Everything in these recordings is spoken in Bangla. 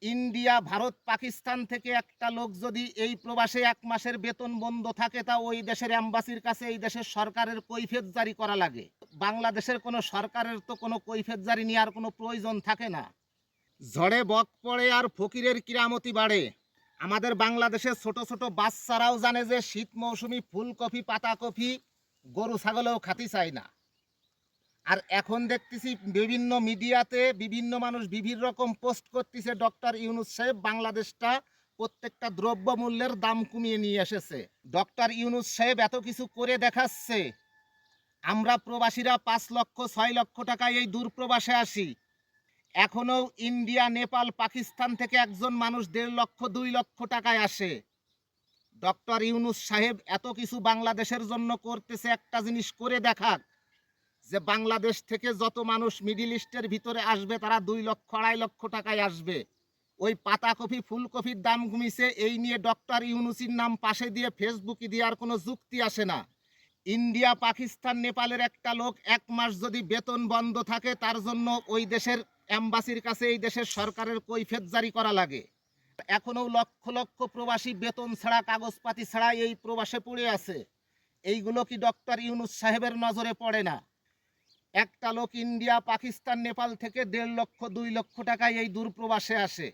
ইন্ডিয়া, ভারত, পাকিস্তান থেকে একটা লোক যদি এই প্রবাসে ১ মাসের বেতন বন্ধ থাকে, তা ওই দেশের অ্যাম্বাসির কাছে এই দেশের সরকারের কৈফিয়ত জারি করা লাগে। বাংলাদেশের কোনো সরকারের তো কোনো কৈফিয়ত জারি নেওয়ার কোনো প্রয়োজন থাকে না। ঝড়ে বক পড়ে আর ফকিরের কিরামতি বাড়ে। আমাদের বাংলাদেশের ছোট ছোট বাচ্চারাও জানে যে শীত মৌসুমি ফুলকপি, পাতাকপি গরু ছাগলেও খাতি চায় না। আর এখন দেখতেছি বিভিন্ন মিডিয়াতে বিভিন্ন মানুষ বিভিন্ন রকম পোস্ট করতেছে, ডক্টর ইউনূস সাহেব বাংলাদেশটা প্রত্যেকটা দ্রব্যমূল্যের দাম কমিয়ে নিয়ে এসেছে। ডক্টর ইউনূস সাহেব এত কিছু করে দেখাচ্ছে, আমরা প্রবাসীরা ৫ লক্ষ ৬ লক্ষ টাকায় এই দূর প্রবাসে আসি। এখনও ইন্ডিয়া, নেপাল, পাকিস্তান থেকে একজন মানুষ ১.৫ লক্ষ ২ লক্ষ টাকায় আসে। ডক্টর ইউনূস সাহেব এত কিছু বাংলাদেশের জন্য করতেছে, একটা জিনিস করে দেখাক যে বাংলাদেশ থেকে যত মানুষ মিডিল ইস্টের ভিতরে আসবে তারা ২ লক্ষ ২.৫ লক্ষ টাকায় আসবে। ওই পাতাকপি ফুলকপির দাম কমিছে, এই নিয়ে ডক্টর ইউনূসের নাম পাশে দিয়ে ফেসবুকে দেওয়ার কোনো যুক্তি আসে না। ইন্ডিয়া, পাকিস্তান, নেপালের একটা লোক ১ মাস যদি বেতন বন্ধ থাকে, তার জন্য ওই দেশের অ্যাম্বাসির কাছে এই দেশের সরকারের কৈফিয়ত জারি করা লাগে। এখনও লক্ষ লক্ষ প্রবাসী বেতন ছাড়া, কাগজপাতি ছাড়া এই প্রবাসে পড়ে আছে। এইগুলো কি ডক্টর ইউনূস সাহেবের নজরে পড়ে না? একটা লোক ইন্ডিয়া, পাকিস্তান, নেপাল থেকে ১.৫ লক্ষ ২ লক্ষ টাকায় এই দূর প্রবাসে আসে।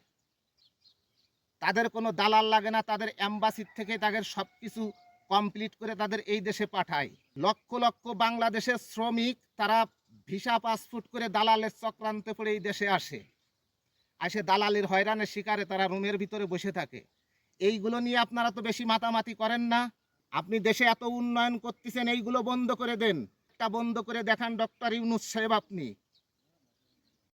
তাদের কোনো দালাল লাগে না, তাদের অ্যাম্বাসির থেকে তাদের সব কিছু কমপ্লিট করে তাদের এই দেশে পাঠায়। লক্ষ লক্ষ বাংলাদেশের শ্রমিক তারা ভিসা পাসপোর্ট করে দালালের চক্রান্তে পড়ে এই দেশে আসে। দালালের হয়রানের শিকারে তারা রুমের ভিতরে বসে থাকে। এইগুলো নিয়ে আপনারা তো বেশি মাতামাতি করেন না। আপনি দেশে এত উন্নয়ন করতেছেন, এইগুলো বন্ধ করে দেন। একটা বন্ধ করে দেখান ডক্টর ইউনূস সাহেব আপনি।